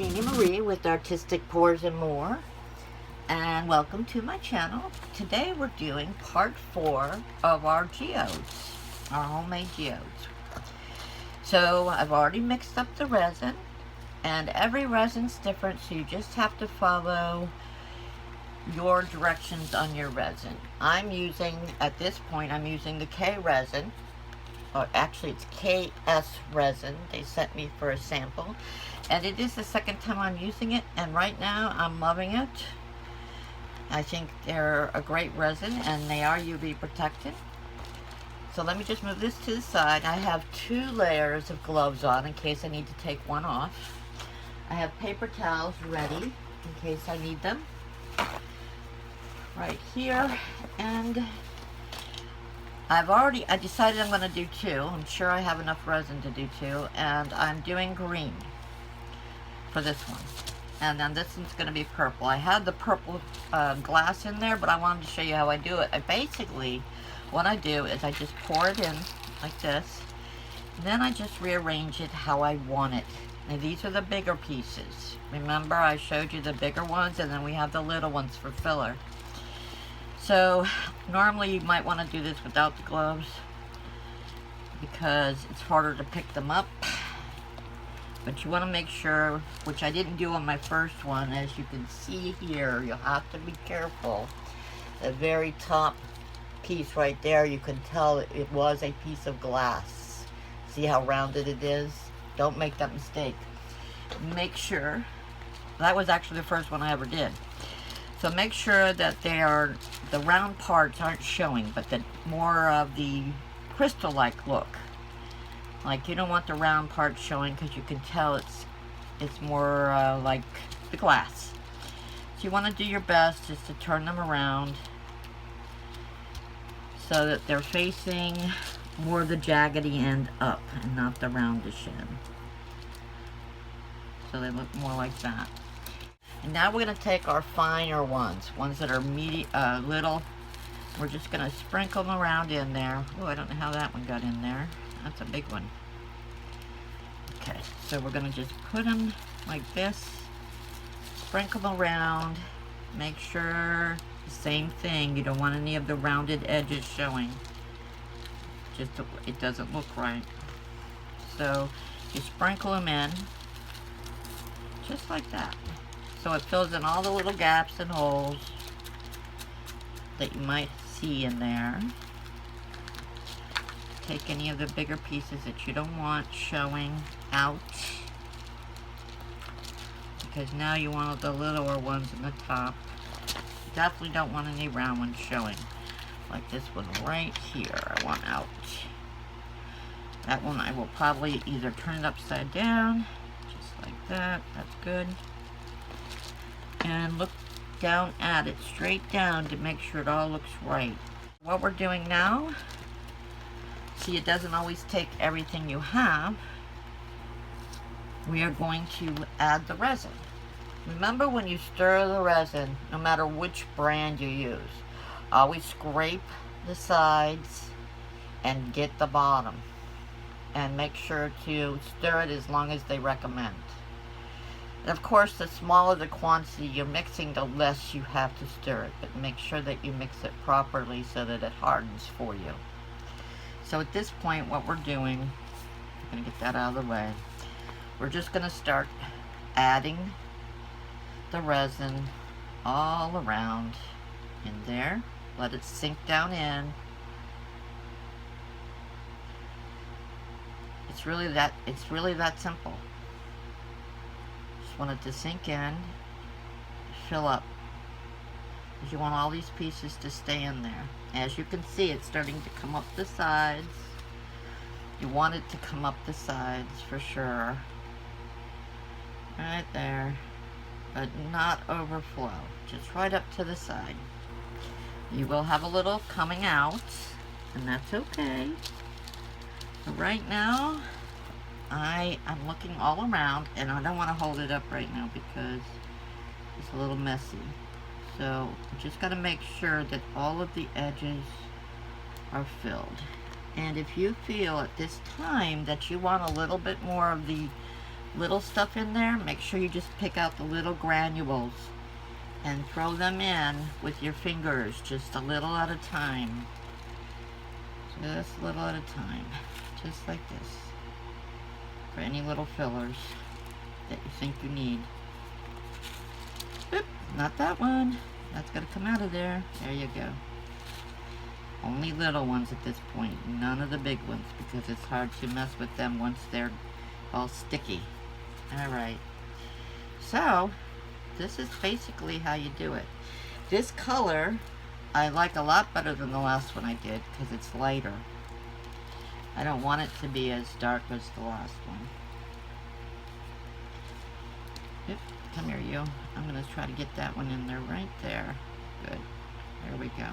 Jeannie Marie with Artistic Pours and More, and welcome to my channel. Today we're doing part 4 of our geodes, our homemade geodes. So I've already mixed up the resin, and every resin's different, so you just have to follow your directions on your resin. I'm using, at this point, I'm using the K resin, or actually it's KS resin. They sent me for a sample, and it is the second time I'm using it, and right now I'm loving it. I think they're a great resin, and they are UV protected. So let me just move this to the side. I have 2 layers of gloves on in case I need to take one off. I have paper towels ready in case I need them right here, and I decided I'm going to do 2. I'm sure I have enough resin to do 2, and I'm doing green for this one. And then this one's going to be purple. I had the purple glass in there, but I wanted to show you how I do it. What I do is I just pour it in like this, and then I just rearrange it how I want it. Now these are the bigger pieces. Remember I showed you the bigger ones, and then we have the little ones for filler. So normally you might want to do this without the gloves because it's harder to pick them up. But you want to make sure, which I didn't do on my first one, as you can see here, you'll have to be careful. The very top piece right there, you can tell it was a piece of glass. See how rounded it is? Don't make that mistake. Make sure, that was actually the first one I ever did. So make sure that the round parts aren't showing, but that more of the crystal-like look. Like, you don't want the round parts showing because you can tell it's more like the glass. So you want to do your best just to turn them around so that they're facing more of the jaggedy end up and not the roundish end. So they look more like that. And now we're going to take our finer ones that are little. We're just going to sprinkle them around in there. Oh, I don't know how that one got in there. That's a big one. Okay, so we're going to just put them like this, sprinkle them around, make sure the same thing, you don't want any of the rounded edges showing. It doesn't look right. So you sprinkle them in, just like that. So it fills in all the little gaps and holes that you might see in there. Take any of the bigger pieces that you don't want showing out, because now you want the littler ones in the top. You definitely don't want any round ones showing, like this one right here I want out. That one I will probably either turn it upside down, just like that. That's good. And look down at it, straight down, to make sure it all looks right. What we're doing now, see, it doesn't always take everything you have. We are going to add the resin. Remember, when you stir the resin, no matter which brand you use, always scrape the sides and get the bottom. And make sure to stir it as long as they recommend. And of course, the smaller the quantity you're mixing, the less you have to stir it. But make sure that you mix it properly so that it hardens for you. So at this point, what we're doing, I'm going to get that out of the way. We're just going to start adding the resin all around in there. Let it sink down in. It's really that simple. Just want it to sink in, fill up. You want all these pieces to stay in there. As you can see, it's starting to come up the sides. You want it to come up the sides for sure. Right there. But not overflow. Just right up to the side. You will have a little coming out, and that's okay. But right now, I'm looking all around, and I don't want to hold it up right now because it's a little messy. So just got to make sure that all of the edges are filled. And if you feel at this time that you want a little bit more of the little stuff in there, make sure you just pick out the little granules and throw them in with your fingers, just a little at a time. Just a little at a time, just like this, for any little fillers that you think you need. Oop, not that one. That's got to come out of there. There you go. Only little ones at this point, none of the big ones, because it's hard to mess with them once they're all sticky. Alright, so this is basically how you do it. This color I like a lot better than the last one I did because it's lighter. I don't want it to be as dark as the last one. Yep, come here you. I'm going to try to get that one in there right there. Good. There we go.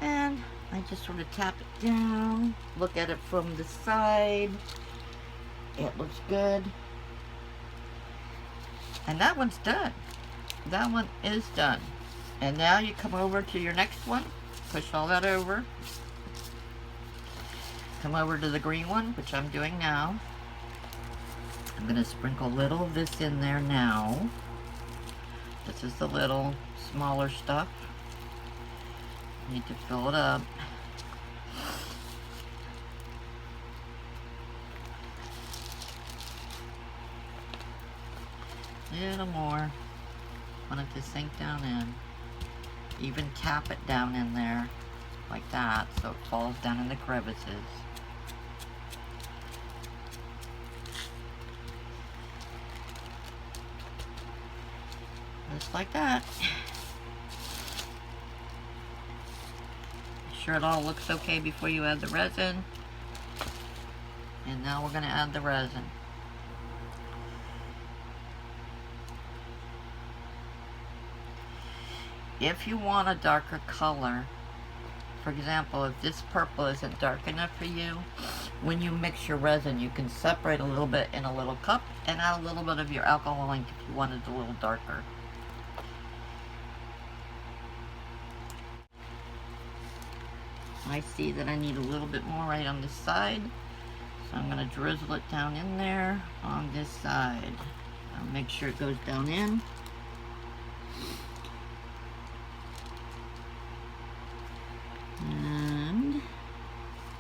And I just sort of tap it down, look at it from the side. It looks good. And that one's done. That one is done. And now you come over to your next one, push all that over. Come over to the green one, which I'm doing now. I'm going to sprinkle a little of this in there now. This is the little smaller stuff. Need to fill it up. A little more. Want it to sink down in. Even tap it down in there like that so it falls down in the crevices. Just like that. Make sure it all looks okay before you add the resin. And now we're going to add the resin. If you want a darker color, for example, if this purple isn't dark enough for you, when you mix your resin, you can separate a little bit in a little cup and add a little bit of your alcohol ink if you want it a little darker. I see that I need a little bit more right on this side, so I'm going to drizzle it down in there on this side. I'll make sure it goes down in. And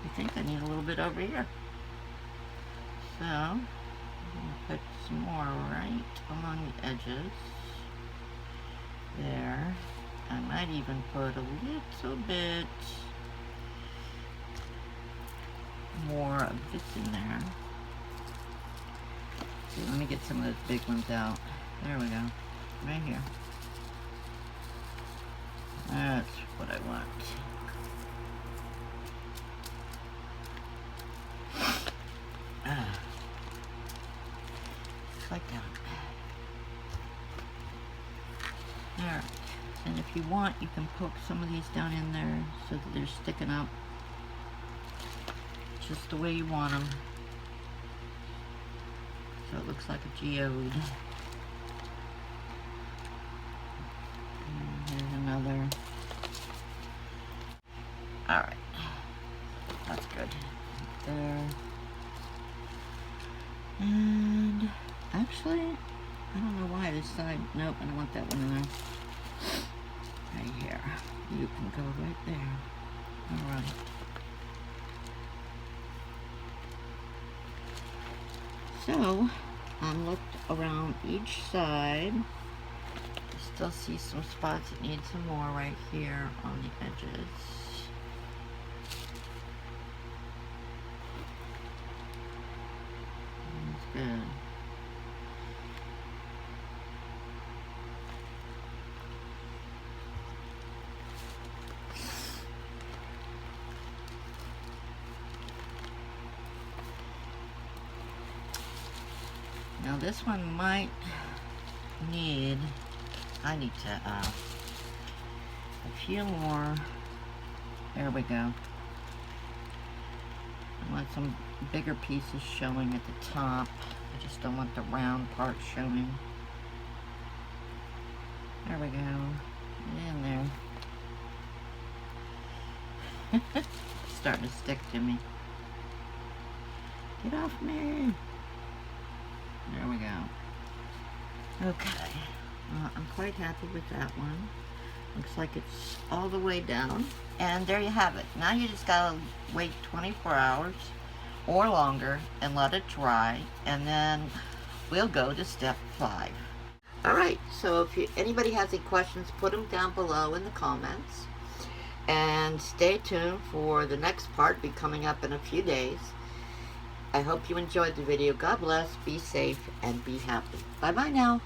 I think I need a little bit over here. So I'm going to put some more right along the edges. There. I might even put a little bit more of this in there. See, let me get some of those big ones out. There we go. Right here. That's what I want. Just like that. Alright. And if you want, you can poke some of these down in there so that they're sticking up just the way you want them. So it looks like a geode. And here's another. Alright. That's good. There. And actually, I don't know why this side. Nope, I don't want that one in there. Right here. You can go right there. Alright. So, looked around each side. I still see some spots that need some more right here on the edges. That's good. Now this one might need, I need to, a few more, there we go. I want some bigger pieces showing at the top. I just don't want the round part showing. There we go, in there. It's starting to stick to me. Get off me. There we go. Okay. I'm quite happy with that one. Looks like it's all the way down. And there you have it. Now you just gotta wait 24 hours or longer and let it dry. And then we'll go to step 5. Alright, so if anybody has any questions, put them down below in the comments. And stay tuned for the next part, be coming up in a few days. I hope you enjoyed the video. God bless, be safe, and be happy. Bye-bye now.